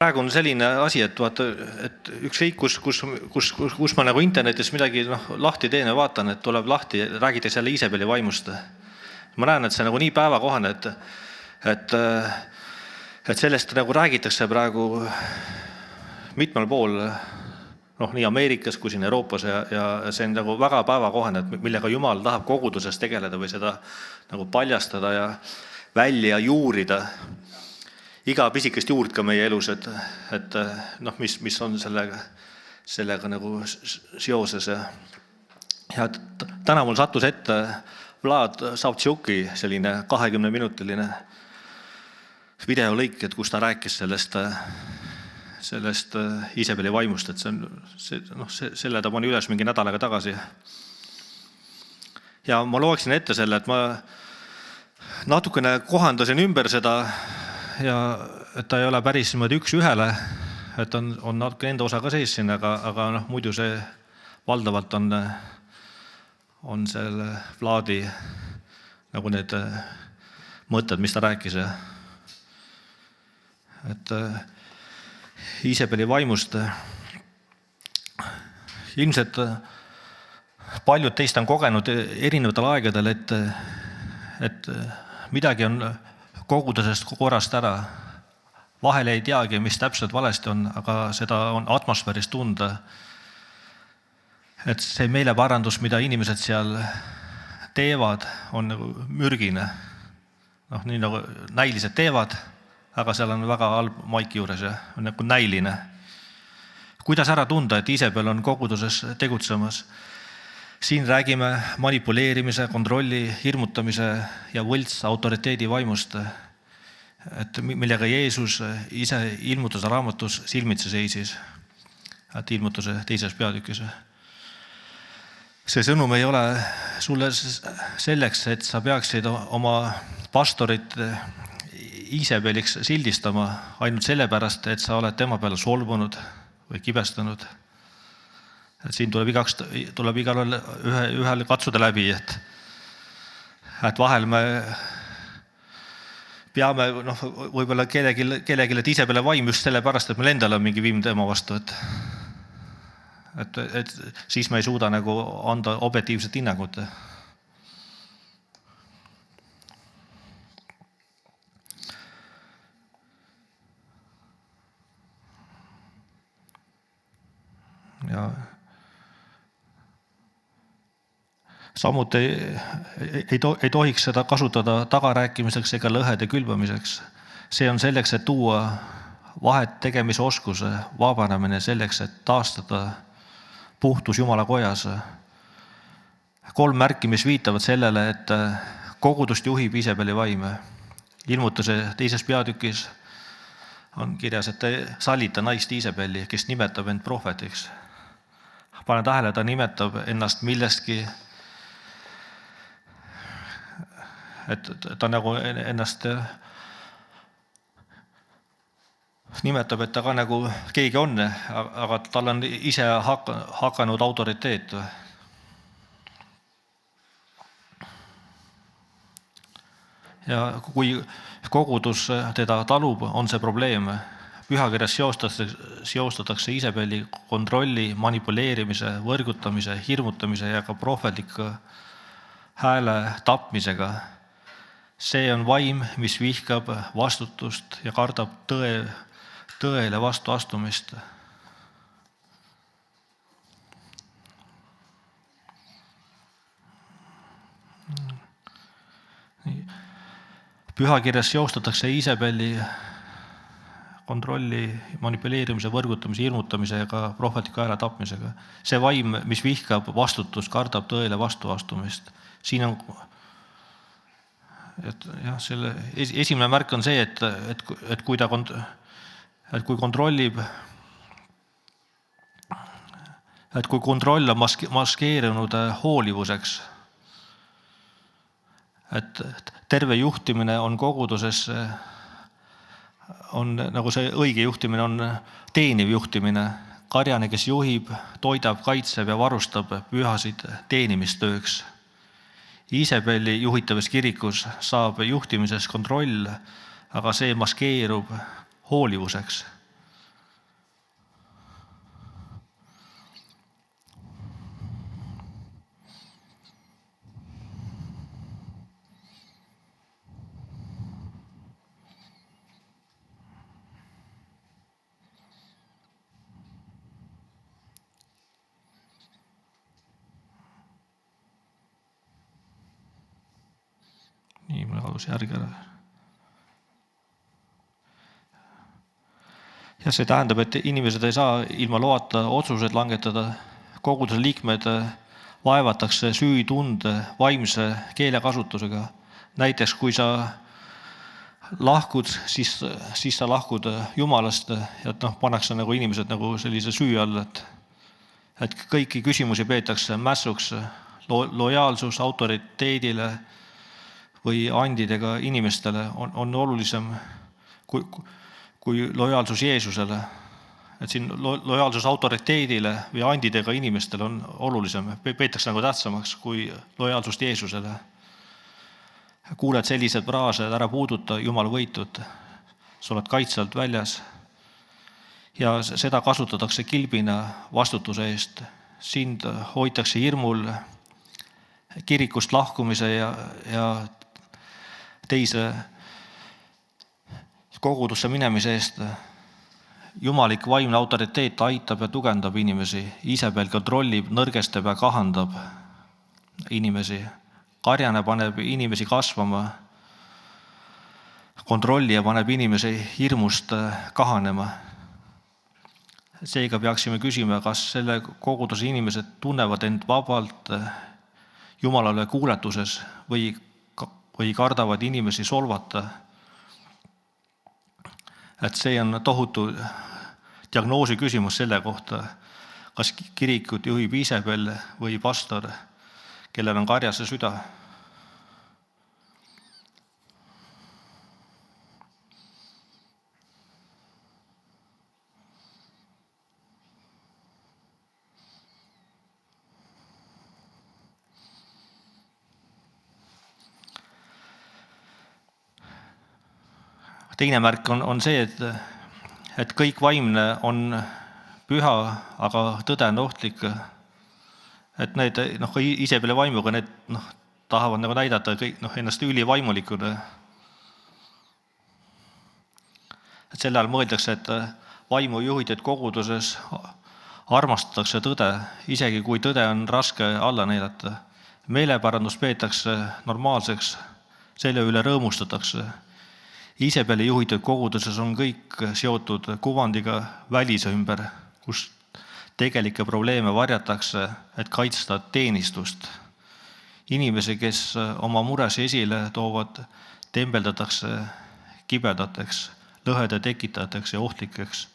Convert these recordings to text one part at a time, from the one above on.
Praegu on selline asi, et vaata, et ükskõik kus ma nagu internetis midagi lahti teen ja vaatan, et tuleb lahti, räägitakse jälle Iisabeli vaimust. Ma näen, et see nagu nii päevakohane, et sellest nagu räägitakse praegu mitmel pool, nii Ameerikas kui siin Euroopas ja see on nagu väga päevakohane, et millega Jumal tahab koguduses tegeleda või seda nagu paljastada ja välja juurida. Iga pisikest juurt ka meie elus, et mis on sellega nagu seoses. Ja täna mul sattus ette Vlad Savtšuki selline 20-minutiline videolõik, et kus ta rääkis sellest Iisabeli vaimust, et selle ta pani üles mingi nädal aega tagasi. Ja ma loeksin ette selle, et ma natukene kohandasin ümber seda ja et ta ei ole päris üks ühele, et on natuke enda osa ka sees siin, aga muidu see valdavalt on selle Vladi nagu need mõtted, mis ta rääkis. Et Iisabeli vaimust ilmselt paljud teist on kogenud erinevatel aegadel, et midagi on kogudusest korrast ära. Vahel ei teagi, mis täpselt valesti on, aga seda on atmosfääris tunda. Et see meeleparandus, mida inimesed seal teevad, on nagu mürgine. Nii nagu näilised teevad, aga seal on väga halb maik juures ja on nagu näiline. Kuidas ära tunda, et Iisabel on koguduses tegutsemas? Siin räägime manipuleerimise, kontrolli, hirmutamise ja võlts autoriteedi vaimust, et millega Jeesus ise ilmutuse raamatus silmitsi seisis, et ilmutuse 2. peatükis. See sõnum ei ole sulle selleks, et sa peaksid oma pastorit Iisabeliks sildistama ainult sellepärast, et sa oled tema peale solvunud või kibestanud. Et siin tuleb igal ühel katsuda läbi, et vahel me peame võib-olla kellelegi, et Iisabeli vaim just sellepärast, et meil endal on mingi viim tema vastu, et siis me ei suuda nagu anda objektiivset hinnangut. Ja samuti ei tohiks seda kasutada tagarääkimiseks ega lõhede külvamiseks. See on selleks, et tuua vahet tegemise oskuse vabanemine selleks, et taastada puhtus Jumala kojas. 3 märki, mis viitavad sellele, et kogudust juhib Iisabeli vaim. Ilmutuse 2. peatükis on kirjas, et sallita naist Iisabeli, kes nimetab end prohvetiks. Pane tähele, ta nimetab ennast millestki, et ta nagu ennast nimetab, et ta ka nagu keegi on, aga tal on ise hakanud autoriteet. Ja kui kogudus teda talub, on see probleem. Pühakirjas seostatakse Iisabeli kontrolli, manipuleerimise, võrgutamise, hirmutamise ja ka prohvetliku hääle tapmisega. See on vaim, mis vihkab vastutust ja kardab tõele vastu astumist. Pühakirjas seostatakse Iisabeli kontrolli, manipuleerimise, võrgutamise, hirmutamise ja ka prohvetliku hääle tapmisega. See vaim, mis vihkab vastutust, kardab tõele vastu astumist. Siin on selle esimene märk on see, et kui kontroll on maskeerunud hoolivuseks, et terve juhtimine on koguduses, on nagu see õige juhtimine on teeniv juhtimine, karjane, kes juhib, toidab, kaitseb ja varustab pühasid teenimistööks. Iisabeli juhitavas kirikus saab juhtimises kontroll, aga see maskeerub hoolivuseks. kadus järgi ära. Ja see tähendab, et inimesed ei saa ilma loata otsused langetada. Koguduse liikmed vaevatakse süütunde vaimse keelekasutusega. Näiteks kui sa lahkud, siis sa lahkud Jumalast ja pannakse nagu inimesed nagu sellise süü all, et kõiki küsimusi peetakse mässuks, lojaalsus autoriteedile või andidega inimestele on olulisem kui lojaalsus Jeesusele. Et siin lojaalsus autoriteedile või andidega inimestele on olulisem, peetakse nagu tähtsamaks kui lojaalsust Jeesusele. Kuuled sellised praased, ära puuduta, Jumal võitud, sa oled kaitselt väljas. Ja seda kasutatakse kilbina vastutuse eest. Sind hoitakse hirmul kirikust lahkumise ja teise kogudusse minemise eest. Jumalik vaimne autoriteet aitab ja tugevdab inimesi, Iisabel kontrollib, nõrgestab ja kahandab inimesi. Karjane paneb inimesi kasvama, kontrolli ja paneb inimesi hirmust kahanema. Seega peaksime küsima, kas selle koguduse inimesed tunnevad end vabalt Jumalale kuuletuses või kardavad inimesi solvata. Et see on tohutu diagnoosi küsimus selle kohta, kas kirikut juhib Iisabel või pastor, kellel on karjase süda. Teine märk on see, et kõik vaimne on püha, aga tõde on ohtlik. Et need Iisabeli vaimuga need tahavad nagu näidata kõik, ennast ülivaimulikuna. Et selle all mõeldakse, et vaimu juhitud koguduses armastatakse tõde, isegi kui tõde on raske alla näidata. Meelepärandust peetakse normaalseks, selle üle rõõmustatakse. Iisabeli juhitud koguduses on kõik seotud kuvandiga välise ümber, kus tegelikke probleeme varjatakse, et kaitsta teenistust. Inimesi, kes oma mures esile toovad, tembeldatakse kibedateks, lõhede tekitajateks ja ohtlikeks.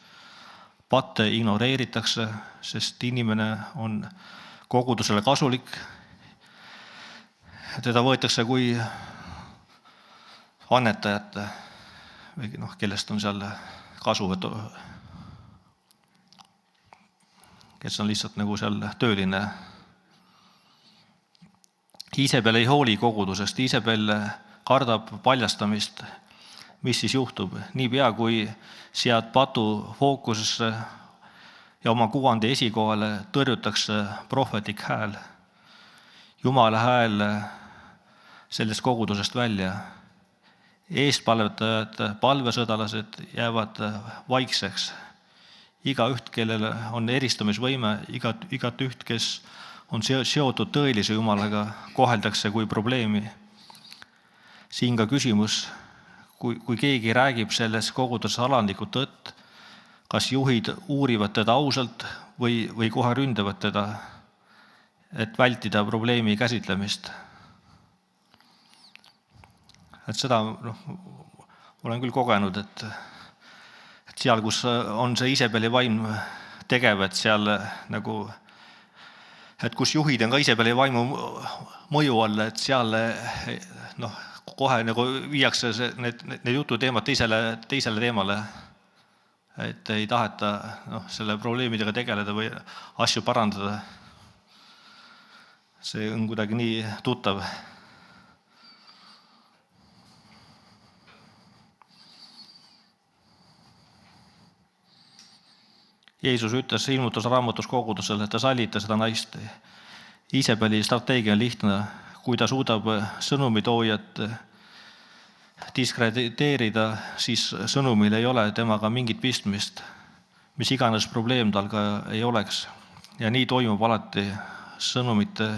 Patte ignoreeritakse, sest inimene on kogudusele kasulik. Teda võetakse kui annetajat, kellest on seal kasu, kes on lihtsalt nagu seal tööline. Iisabel ei hooli kogudusest, Iisabel kardab paljastamist. Mis siis juhtub? Niipea kui sead patu fookusesse ja oma kuvandi esikohale, tõrjutakse prohvetlik hääl. Jumala hääl sellest kogudusest välja. Eestpalvetajad, palvesõdalased jäävad vaikseks. Igaüht, kellel on eristamisvõime, igat üht, kes on seotud tõelise Jumalaga, koheldakse kui probleemi. Siin ka küsimus, kui keegi räägib selles koguduses alandlikult tõtt, kas juhid uurivad teda ausalt või kohe ründavad teda, et vältida probleemi käsitlemist. Et seda olen küll kogenud, et seal, kus on see Iisabeli vaim tegev, et seal nagu, et kus juhid on ka Iisabeli vaimu mõju all, et seal kohe nagu viiakse need jututeemad teisele teemale, et ei taheta selle probleemidega tegeleda või asju parandada. See on kuidagi nii tuttav. Jeesus ütles ilmutusraamatus kogudusele, et ta sallita seda naist. Iisabeli strateegia on lihtne, kui ta suudab sõnumitoojat diskrediteerida, siis sõnumil ei ole temaga mingit pistmist, mis iganes probleem tal ka ei oleks. Ja nii toimub alati sõnumite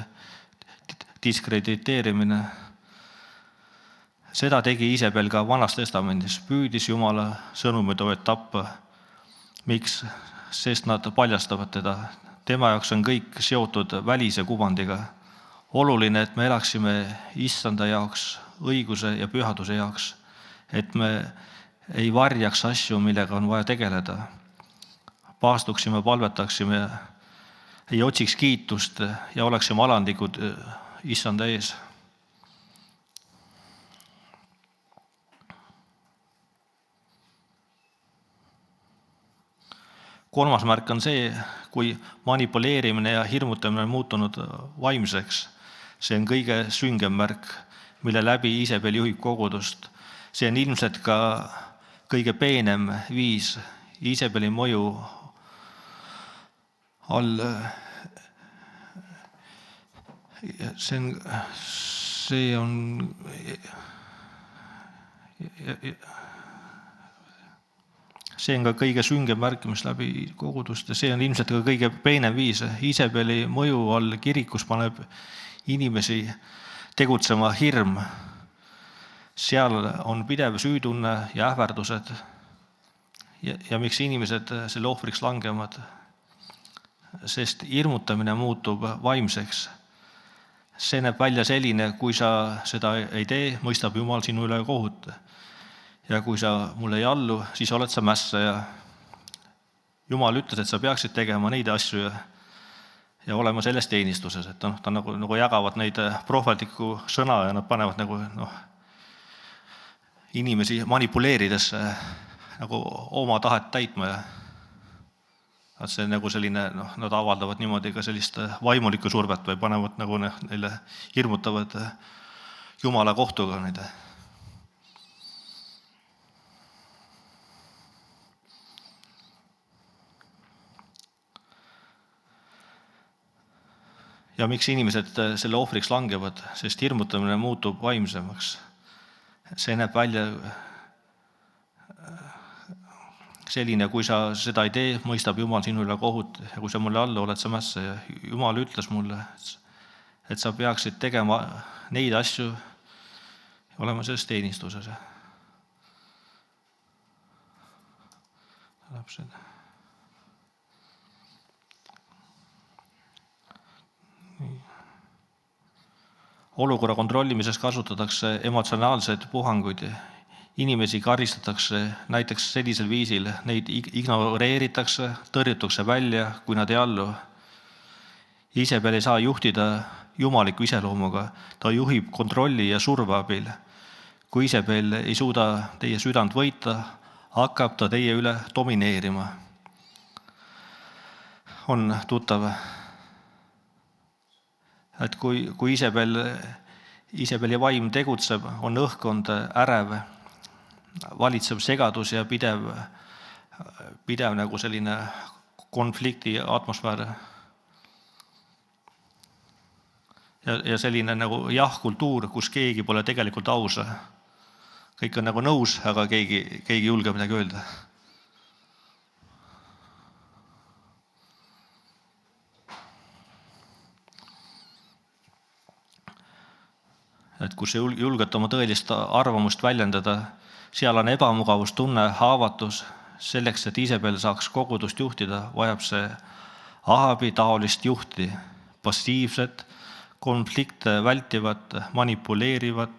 diskrediteerimine. Seda tegi Iisabel ka Vanas Testamendis, püüdis Jumala sõnumitoojaid tappa. Miks? Sest nad paljastavad teda. Tema jaoks on kõik seotud välise kuvandiga. Oluline, et me elaksime Issanda jaoks, õiguse ja pühaduse jaoks, et me ei varjaks asju, millega on vaja tegeleda. Paastuksime, palvetaksime, ei otsiks kiitust ja oleksime alandlikud Issanda ees. Kolmas märk on see, kui manipuleerimine ja hirmutamine on muutunud vaimseks. See on kõige süngem märk, mille läbi Iisabel juhib kogudust. See on ilmselt ka kõige peenem viis Iisabeli mõju all. See on ka kõige süngem märk, mis läbi kogudust ja see on ilmselt ka kõige peenem viis. Iisabeli mõju all kirikus paneb inimesi tegutsema hirm. Seal on pidev süütunne ja ähvardused. Ja miks inimesed selle ohvriks langevad? Sest hirmutamine muutub vaimseks. See näeb välja selline, kui sa seda ei tee, mõistab Jumal sinu üle kohut. Ja kui sa mulle ei allu, siis oled sa mässaja. Jumal ütles, et sa peaksid tegema neid asju ja olema selles teenistuses. Et ta nagu jagavad neid prohvetliku sõna ja nad panevad inimesi manipuleerides nagu oma tahet täitma. Ja see nagu selline, nad avaldavad niimoodi ka sellist vaimulikku survet või panevad nagu neile hirmutavad Jumala kohtuga neid. Ja miks inimesed selle ohvriks langevad? Sest hirmutamine muutub vaimsemaks. See näeb välja selline, kui sa seda ei tee, mõistab Jumal sinu üle kohut ja kui sa mulle allu, oled sa mässa. Ja Jumal ütles mulle, et sa peaksid tegema neid asju ja olema selles teenistuses. Olukorra kontrollimises kasutatakse emotsionaalseid puhanguid. Inimesi karistatakse näiteks sellisel viisil, neid ignoreeritakse, tõrjutakse välja, kui nad ei allu. Iisabel ei saa juhtida jumaliku iseloomuga, ta juhib kontrolli ja surve abil. Kui Iisabel ei suuda teie südant võita, hakkab ta teie üle domineerima. On tuttav, et kui Iisabeli vaim tegutseb, on õhkkond ärev, valitseb segadus ja pidev nagu selline konflikti atmosfäär. Ja selline nagu kultuur, kus keegi pole tegelikult aus. Kõik on nagu nõus, aga keegi julge midagi öelda. Et kus ei julgeta oma tõelist arvamust väljendada, seal on ebamugavustunne, haavatus. Selleks, et Iisabel saaks kogudust juhtida, vajab see Ahabi taolist juhti, passiivset, konflikte vältivat, manipuleerivat.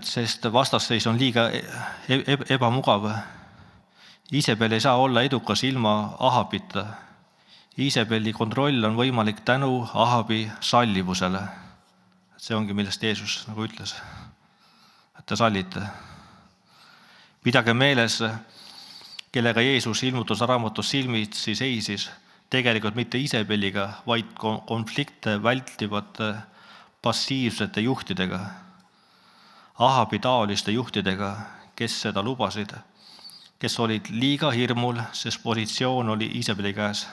Sest vastasseis on liiga ebamugav. Iisabel ei saa olla edukas ilma Ahabita. Iisabeli kontroll on võimalik tänu Ahabi sallivusele. See ongi, millest Jeesus nagu ütles, et te sallite. Pidage meeles, kellega Jeesus ilmutusraamatus silmitsi seisis, tegelikult mitte Iisabeliga, vaid konflikte vältivate passiivsete juhtidega, Ahabi taoliste juhtidega, kes seda lubasid, kes olid liiga hirmul, sest positsioon oli Iisabeli käes.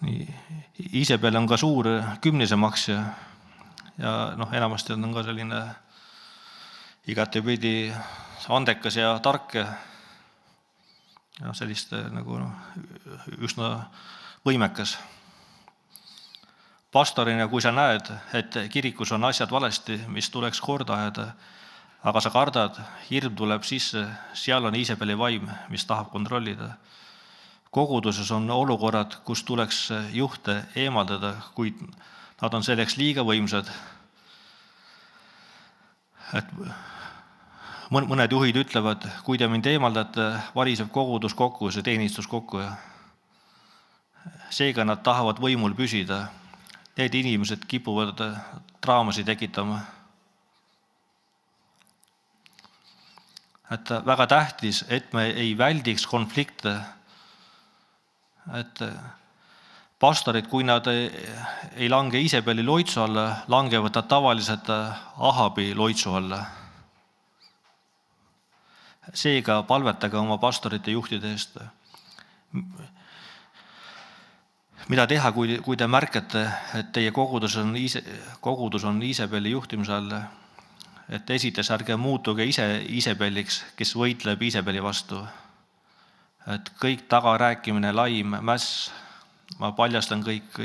Iisabel on ka suur kümnise maksja ja enamasti on ka selline igatepidi andekas ja tark ja sellist nagu üsna võimekas. Pastorina, kui sa näed, et kirikus on asjad valesti, mis tuleks korda ajada, aga sa kardad, hirm tuleb sisse, seal on Iisabeli vaim, mis tahab kontrollida. Koguduses on olukorrad, kus tuleks juhte eemaldada, kuid nad on selleks liiga võimsad. Et mõned juhid ütlevad, kui te mind eemaldate, variseb kogudus kokku, see teenistus kokku. Seega nad tahavad võimul püsida. Need inimesed kipuvad draamasi tekitama. Et väga tähtis, et me ei väldiks konflikte. Et pastorid, kui nad ei lange Iisabeli loitsu alla, langevad nad tavaliselt Ahabi loitsu alla. Seega palvetage oma pastorite juhtide eest. Mida teha, kui te märkate, et teie kogudus on Iisabeli juhtimise all, et esites ärge muutuge ise Iisabeliks, kes võitleb Iisabeli vastu. Et kõik tagarääkimine, laim, mäss, ma paljastan kõik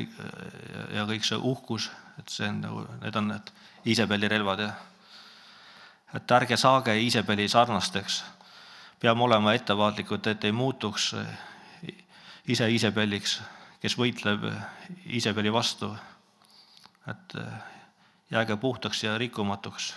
ja kõik see uhkus, et need on need Iisabeli relvad. Et ärge saage Iisabeli sarnasteks. Peame olema ettevaatlikud, et ei muutuks ise Iisabeliks, kes võitleb Iisabeli vastu. Et jääge puhtaks ja rikkumatuks.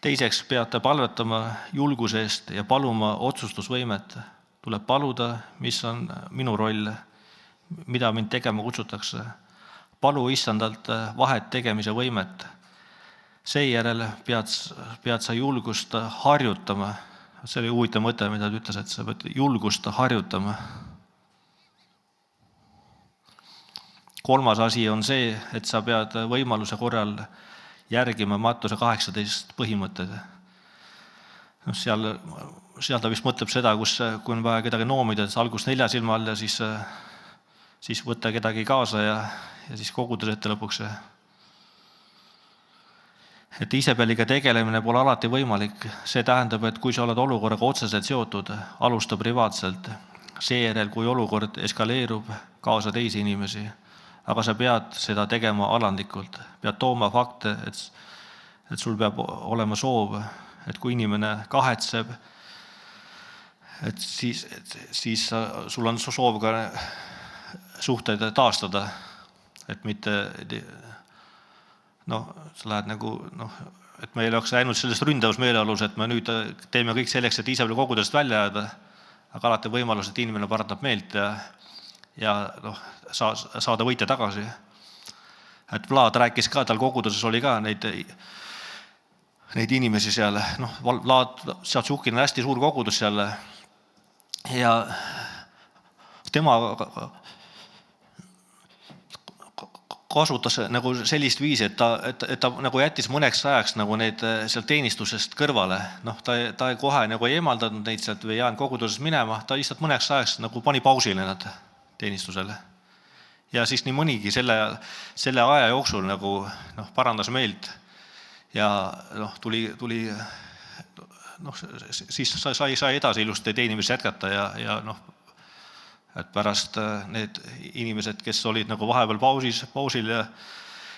Teiseks peate palvetama julguse eest ja paluma otsustusvõimet. Tuleb paluda, mis on minu roll, mida mind tegema kutsutakse. Palu issandalt vahet tegemise võimet. Seejärel pead sa julgust harjutama. See oli huvitav mõte, mida ta ütles, et sa pead julgust harjutama. Kolmas asi on see, et sa pead võimaluse korral järgima Mattuse 18 põhimõtted. Seal ta vist mõtleb seda, kui on vaja kedagi noomida, et algus 4 silma all ja siis võtta kedagi kaasa ja siis kogudes ette lõpuks. Et Iisabeliga tegelemine pole alati võimalik. See tähendab, et kui sa oled olukorraga otseselt seotud, alusta privaatselt. Seejärel, kui olukord eskaleerub, kaasa teisi inimesi. Aga sa pead seda tegema alandlikult. Pead tooma fakte, et sul peab olema soov, et kui inimene kahetseb, et siis sul on soov ka suhteid taastada. Et mitte, sa lähed nagu, et me ei oleks ainult sellest ründavus meeleolus, et me nüüd teeme kõik selleks, et Iisabeli kogudest välja jääda, aga alati võimalus, et inimene parandab meelt ja saada võitja tagasi. Et Vlad rääkis ka, tal koguduses oli ka neid inimesi seal. Vlad Šatšukin on hästi suur kogudus seal ja tema kasutas nagu sellist viisi, et ta nagu jättis mõneks ajaks nagu need sealt teenistusest kõrvale. Ta kohe nagu ei eemaldanud neid sealt või jäänud kogudusest minema, ta lihtsalt mõneks ajaks nagu pani pausile nad teenistusele. Ja siis nii mõnigi selle aja jooksul nagu parandas meelt ja tuli siis sai edasi ilusti teenimise jätkata ja et pärast need inimesed, kes olid nagu vahepeal pausil ja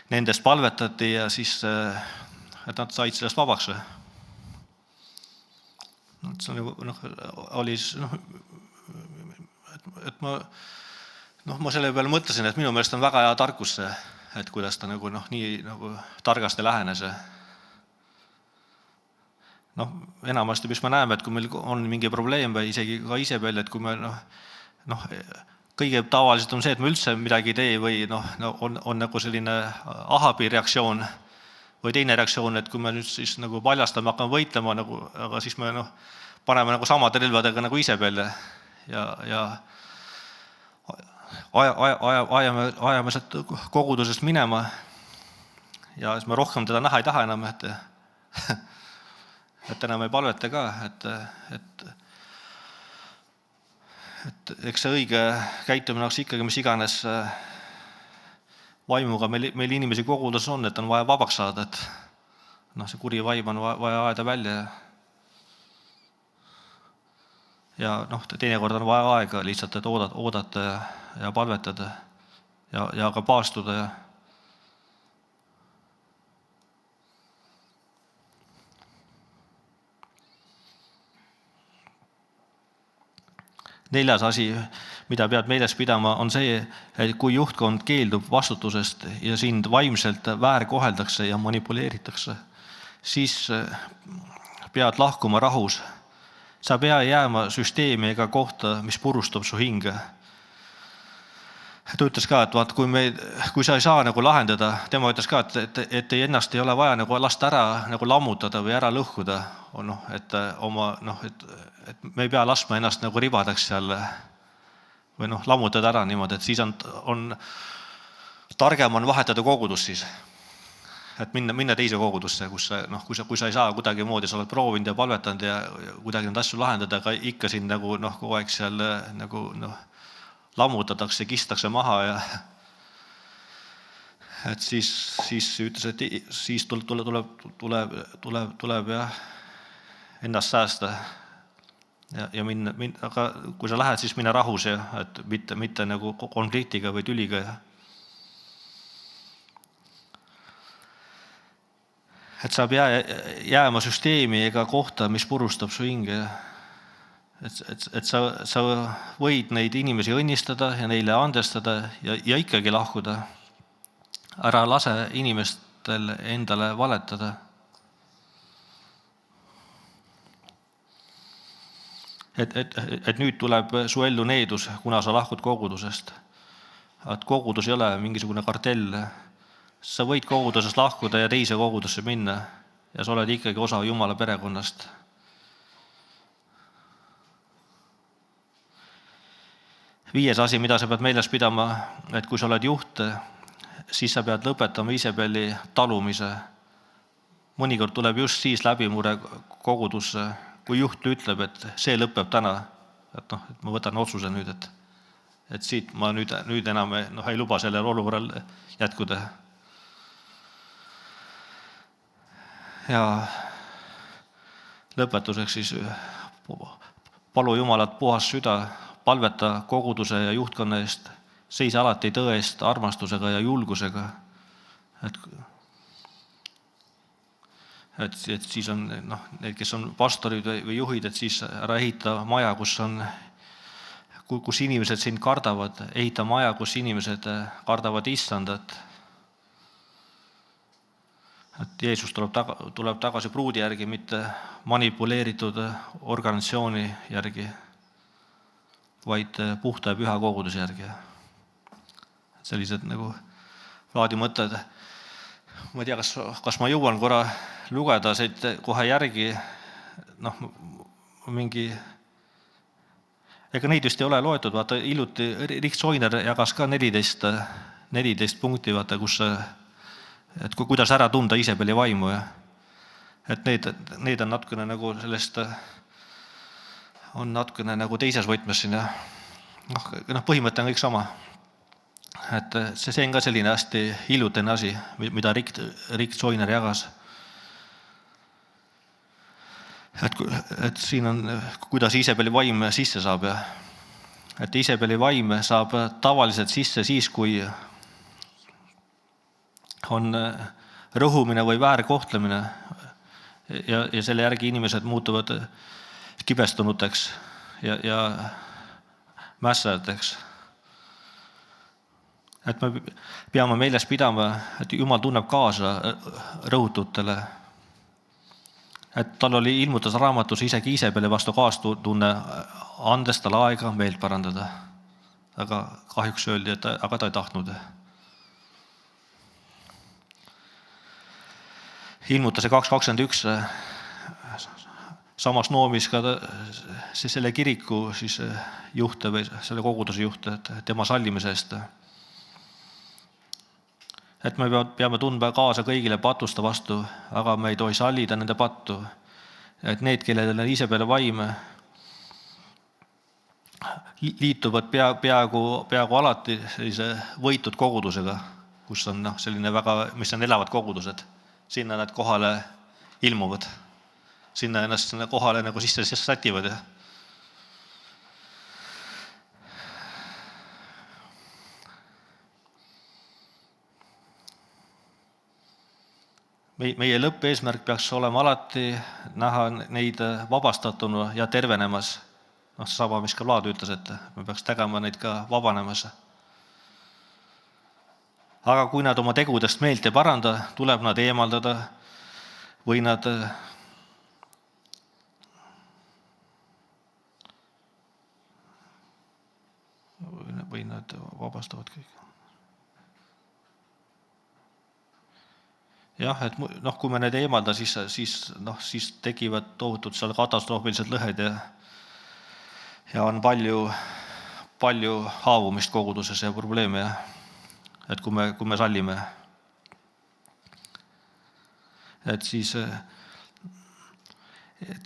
nendest palvetati ja siis et nad said sellest vabaks. See oli et ma selle peale mõtlesin, et minu meelest on väga hea tarkus see, et kuidas ta nii targasti lähenes. Enamasti, mis me näeme, et kui meil on mingi probleem või isegi ka Iisabel, et kui me kõige tavaliselt on see, et me üldse midagi ei tee või on nagu selline Ahabi reaktsioon või teine reaktsioon, et kui me nüüd siis nagu paljastame, hakkame võitlema, aga siis me paneme nagu samade relvadega nagu Iisabel ajame sealt kogudusest minema ja siis me rohkem teda näha ei taha enam, et enam ei palveta ka, et eks see õige käitumine oleks ikkagi, mis iganes vaimuga meil inimesi koguduses on, et on vaja vabaks saada, et see kuri vaim on vaja aeda välja ja teinekord on vaja aega lihtsalt, et oodata ja palvetada ja ka paastuda ja neljas asi, mida pead meeles pidama, on see, et kui juhtkond keeldub vastutusest ja sind vaimselt väärkoheldakse ja manipuleeritakse, siis pead lahkuma rahus. Sa pea jääma süsteemi ega kohta, mis purustab su hinge. Ta ütles ka, et vaat, kui sa ei saa lahendada, tema ütles ka, et ennast ei ole vaja lasta ära lammutada või ära lõhkuda, et me ei pea laskma ennast ribadeks seal või lammutada ära niimoodi, et siis on targem on vahetada kogudus siis. Et minna teise kogudusse, kui sa ei saa kuidagi moodi, sa oled proovinud ja palvetanud ja kuidagi neid asju lahendada, aga ikka siin kogu aeg seal lammutatakse, kistakse maha ja et siis ütles, et siis tuleb ennast säästa ja minna, aga kui sa lähed, siis mine rahus ja et mitte konfliktiga või tüliga ja et sa pead jääma süsteemi ega kohta, mis purustab su hinge. Et sa võid neid inimesi õnnistada ja neile andestada ja ikkagi lahkuda. Ära lase inimestel endale valetada. Et nüüd tuleb su ellu needus, kuna sa lahkud kogudusest. Et kogudus ei ole mingisugune kartell. Sa võid kogudusest lahkuda ja teise kogudusse minna ja sa oled ikkagi osa Jumala perekonnast. Viies asi, mida sa pead meeles pidama, et kui sa oled juht, siis sa pead lõpetama Iisabeli talumise. Mõnikord tuleb just siis läbimure kogudusse, kui juht ütleb, et see lõpeb täna. Et ma võtan otsuse nüüd, et siit ma nüüd enam ei luba sellel olukorral jätkuda. Ja lõpetuseks siis palu Jumalat puhas süda, palveta koguduse ja juhtkonna eest, seisa alati tõe eest armastusega ja julgusega. Et siis on need, kes on pastorid või juhid, et siis ära ehita maja, kus inimesed sind kardavad, ehita maja, kus inimesed kardavad Issandat. Et Jeesus tuleb tagasi pruudi järgi, mitte manipuleeritud organisatsiooni järgi, vaid puhta ja püha koguduse järgi. Sellised laadi mõtted. Ma ei tea, kas ma jõuan korra lugeda siit kohe järgi, ega neid vist ei ole loetud, vaata, hiljuti Rick Soiner jagas ka 14 punkti, vaata, et kuidas ära tunda Iisabeli vaimu ja et need on natukene sellest on natukene teises võtmes siin ja põhimõte on kõik sama. Et see on ka selline hästi hiljutine asi, mida Rick Soiner jagas. Et siin on, kuidas Iisabeli vaim sisse saab ja et Iisabeli vaim saab tavaliselt sisse siis, kui on rõhumine või väärkohtlemine ja selle järgi inimesed muutuvad kibestunuteks ja mässajateks. Et me peame meeles pidama, et Jumal tunneb kaasa rõhututele. Et tal oli ilmutas raamatus isegi Iisabeli vastu kaastunne, andes talle aega meelt parandada. Aga kahjuks öeldi, et aga ta ei tahtnud. Ilmutase 2.21 samas noomis ka selle kiriku siis juhte või selle koguduse juhte, et tema sallimise eest. Et me peame tundma kaasa kõigile patuste vastu, aga me ei tohi sallida nende pattu. Et need, kellel on Iisabeli vaim, liituvad peaaegu alati sellise võitud kogudusega, kus on selline mis on elavad kogudused. Sinna nad kohale ilmuvad. Sinna ennast kohale nagu sisse sätivad. Meie lõppeesmärk peaks olema alati näha neid vabastatuna ja tervenemas. Sama, mis ka Vlad ütles, et me peaks tegema neid ka vabanemas. Aga kui nad oma tegudest meelt ei paranda, tuleb nad eemaldada või nad vabastavad kõik. Jah, et kui me need eemalda, siis tekivad tohutult seal katastroofilised lõhed ja on palju haavumist koguduses ja probleeme, et kui me sallime. Et siis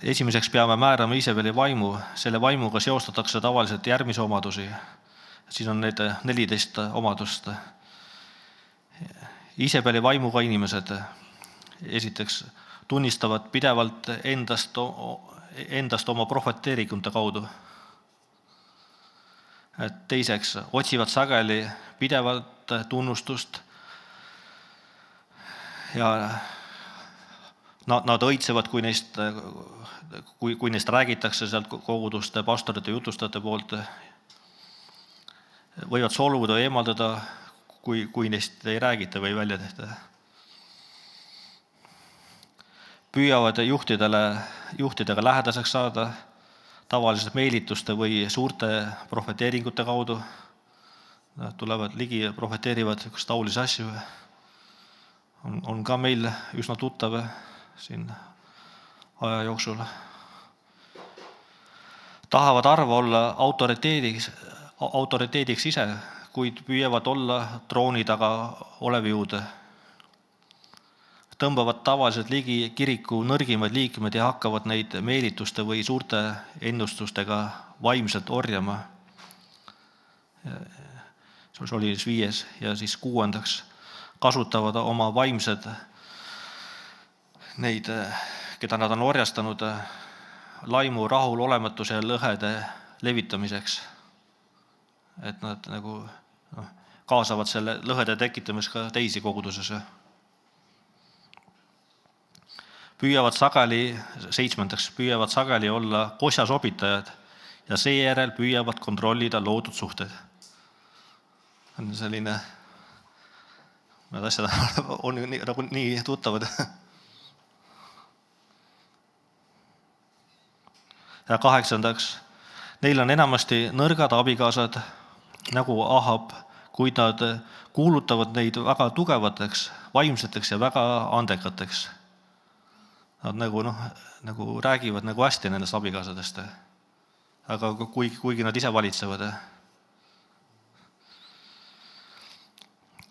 esimeseks peame määrama Iisabeli vaimu, selle vaimuga seostatakse tavaliselt järgmisi omadusi. Siis on need 14 omadust. Iisabeli vaimuga inimesed esiteks tunnistavad pidevalt endast oma prohveteerikute kaudu. Et teiseks otsivad sageli pidevalt tunnustust ja nad õitsevad, kui neist räägitakse sealt koguduste, pastorite, jutustajate poolt. Võivad solvuda ja eemaldada, kui neist ei räägita või välja tehta. Püüavad juhtidega lähedaseks saada, tavaliselt meelituste või suurte prohveteeringute kaudu. Nad tulevad ligi ja prohveteerivad taolisi asju. On ka meil üsna tuttav siin aja jooksul. Tahavad arva olla autoriteediks ise, kuid püüavad olla trooni taga olev jõud. Tõmbavad tavaliselt ligi kiriku nõrgimad liikmed ja hakkavad neid meelituste või suurte ennustustega vaimselt orjama. See oli 5. ja siis 6. kasutavad oma vaimsed neid, keda nad on orjastanud, laimu rahulolematuse ja lõhede levitamiseks. Et nad kaasavad selle lõhede tekitamise ka teisi koguduses. Püüavad sageli olla kosjasobitajad ja seejärel püüavad kontrollida loodud suhted. On selline, need asjad on nagu nii tuttavad. Ja 8. Neil on enamasti nõrgad abikaasad, nagu Ahab, kuid nad kuulutavad neid väga tugevateks, vaimseteks ja väga andekateks. Nad nagu räägivad nagu hästi nendest abikaasadest, aga kuigi nad ise valitsevad.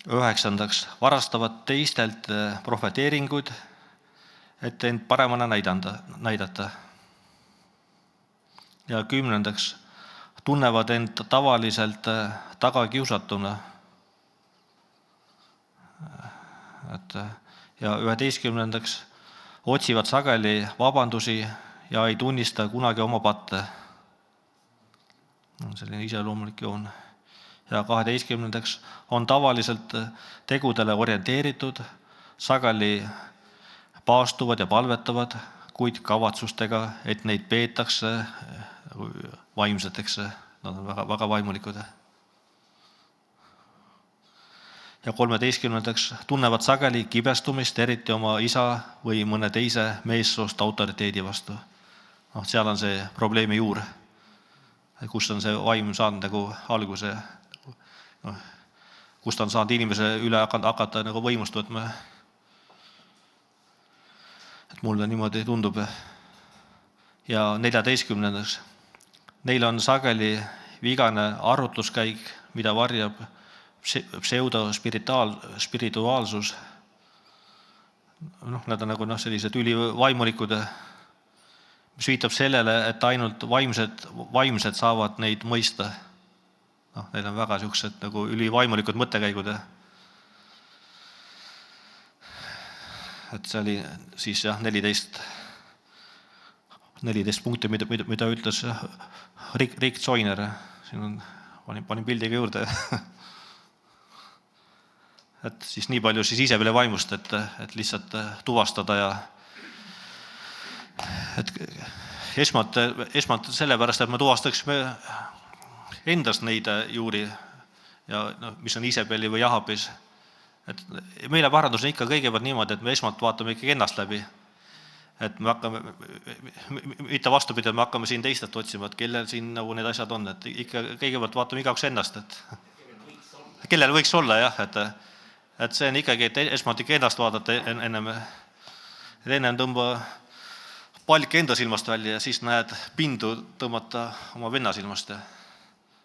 9. varastavad teistelt prohveteeringuid, et end paremana näidata. Ja 10. tunnevad end tavaliselt tagakiusatuna. Ja 11. otsivad sageli vabandusi ja ei tunnista kunagi oma patte. On selline iseloomulik joon. Ja 12. on tavaliselt tegudele orienteeritud, sageli paastuvad ja palvetavad, kuid kavatsustega, et neid peetakse vaimseteks. Nad on väga vaimulikud. Ja 13. tunnevad sageli kibestumist, eriti oma isa või mõne teise meessoost autoriteedi vastu. Seal on see probleemi juur, kust on see vaim saanud nagu alguse, kust on saanud inimese üle hakata nagu võimust võtma. Et mulle niimoodi tundub. ja 14. Neil on sageli vigane arutluskäik, mida varjab pseudospirituaalsus. Nad on nagu sellised ülivaimulikud, mis viitab sellele, et ainult vaimsed saavad neid mõista. Neil on väga sellised nagu ülivaimulikud mõttekäigud. Et see oli siis 14 punkti, mida ütles Rick Joyner. Siin panin pildiga juurde. Et siis nii palju siis ise veel vaimust, et lihtsalt tuvastada ja et esmalt sellepärast, et me tuvastaksime endas neid juuri, ja mis on Isebeli või Jahabis. Et meeleparandus on ikka kõigepealt niimoodi, et me esmalt vaatame ikkagi ennast läbi. Et me hakkame, mitte vastupidi, me hakkame siin teistelt otsima, et kellel siin nagu need asjad on. Et ikka kõigepealt vaatame igaüks ennast, et kellel võiks olla, jah, et see on ikkagi, et esmalt ikka ennast vaadata ennem tõmba palk enda silmast välja ja siis näed pindu tõmmata oma venna silmast.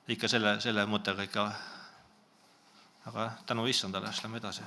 Ikka selle mõttega ikka. Aga tänu issandale, lähme edasi.